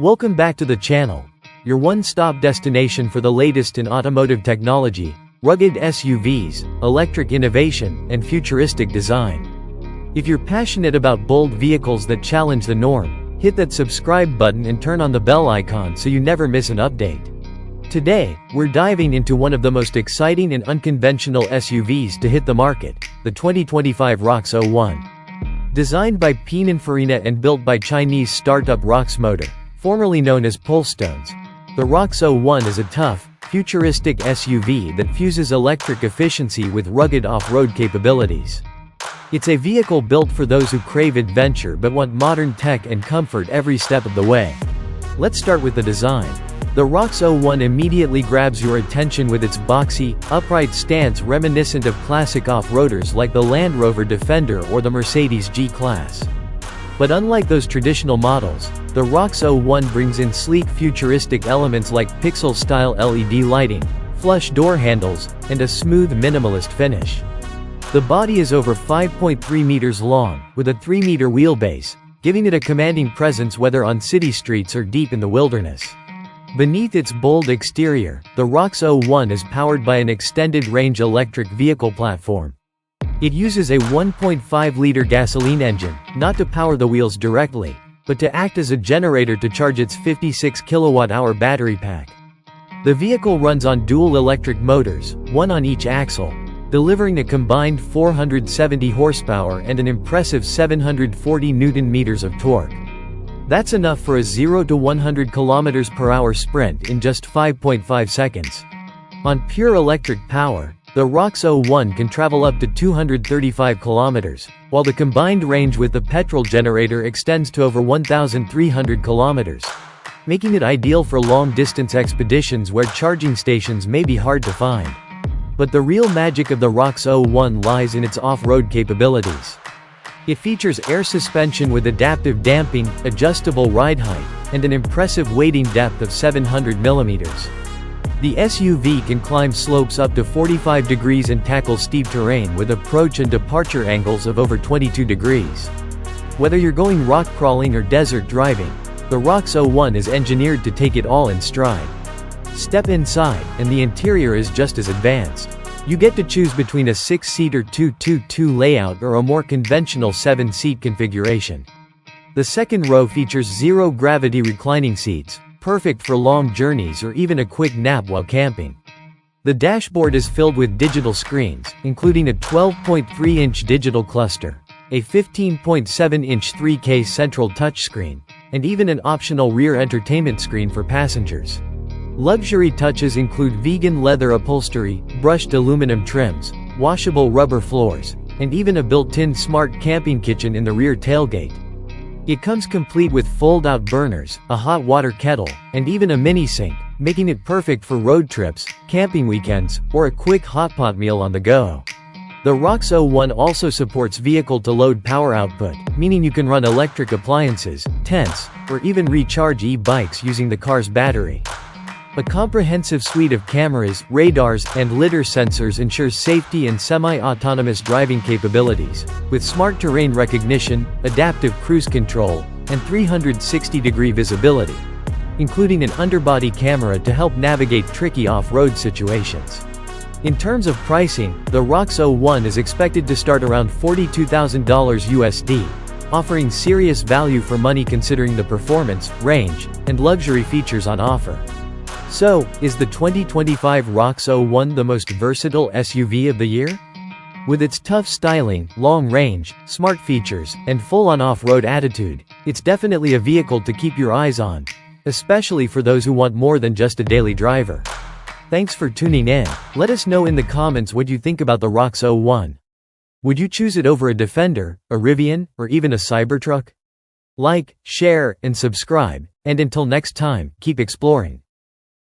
Welcome back to the channel, your one-stop destination for the latest in automotive technology, rugged SUVs, electric innovation, and futuristic design. If you're passionate about bold vehicles that challenge the norm, hit that subscribe button and turn on the bell icon so you never miss an update. Today, we're diving into one of the most exciting and unconventional SUVs to hit the market, the 2025 ROX 01. Designed by Pininfarina and built by Chinese startup ROX Motor, formerly known as Polstones, the ROX 01 is a tough, futuristic SUV that fuses electric efficiency with rugged off-road capabilities. It's a vehicle built for those who crave adventure but want modern tech and comfort every step of the way. Let's start with the design. The ROX 01 immediately grabs your attention with its boxy, upright stance reminiscent of classic off-roaders like the Land Rover Defender or the Mercedes G-Class. But unlike those traditional models, the ROX 01 brings in sleek futuristic elements like pixel-style LED lighting, flush door handles, and a smooth minimalist finish. The body is over 5.3 meters long, with a 3-meter wheelbase, giving it a commanding presence whether on city streets or deep in the wilderness. Beneath its bold exterior, the ROX 01 is powered by an extended-range electric vehicle platform. It uses a 1.5-liter gasoline engine, not to power the wheels directly, but to act as a generator to charge its 56 kilowatt-hour battery pack. The vehicle runs on dual electric motors, one on each axle, delivering a combined 470 horsepower and an impressive 740 Newton-meters of torque. That's enough for a 0 to 100 km per hour sprint in just 5.5 seconds. On pure electric power, the ROX 01 can travel up to 235 kilometers, while the combined range with the petrol generator extends to over 1,300 kilometers, making it ideal for long-distance expeditions where charging stations may be hard to find. But the real magic of the ROX 01 lies in its off-road capabilities. It features air suspension with adaptive damping, adjustable ride height, and an impressive wading depth of 700 millimeters. The SUV can climb slopes up to 45 degrees and tackle steep terrain with approach and departure angles of over 22 degrees. Whether you're going rock crawling or desert driving, the ROX 01 is engineered to take it all in stride. Step inside, and the interior is just as advanced. You get to choose between a 6-seater 222 layout or a more conventional 7-seat configuration. The second row features zero-gravity reclining seats, perfect for long journeys or even a quick nap while camping. The dashboard is filled with digital screens, including a 12.3-inch digital cluster, a 15.7-inch 3K central touchscreen, and even an optional rear entertainment screen for passengers. Luxury touches include vegan leather upholstery, brushed aluminum trims, washable rubber floors, and even a built-in smart camping kitchen in the rear tailgate. It comes complete with fold-out burners, a hot water kettle, and even a mini-sink, making it perfect for road trips, camping weekends, or a quick hot pot meal on the go. The ROX 01 also supports vehicle-to-load power output, meaning you can run electric appliances, tents, or even recharge e-bikes using the car's battery. A comprehensive suite of cameras, radars, and lidar sensors ensures safety and semi-autonomous driving capabilities, with smart terrain recognition, adaptive cruise control, and 360-degree visibility, including an underbody camera to help navigate tricky off-road situations. In terms of pricing, the ROX 01 is expected to start around $42,000 USD, offering serious value for money considering the performance, range, and luxury features on offer. So, is the 2025 ROX 01 the most versatile SUV of the year? With its tough styling, long range, smart features, and full-on off-road attitude, it's definitely a vehicle to keep your eyes on, especially for those who want more than just a daily driver. Thanks for tuning in. Let us know in the comments what you think about the ROX 01. Would you choose it over a Defender, a Rivian, or even a Cybertruck? Like, share, and subscribe, and until next time, keep exploring.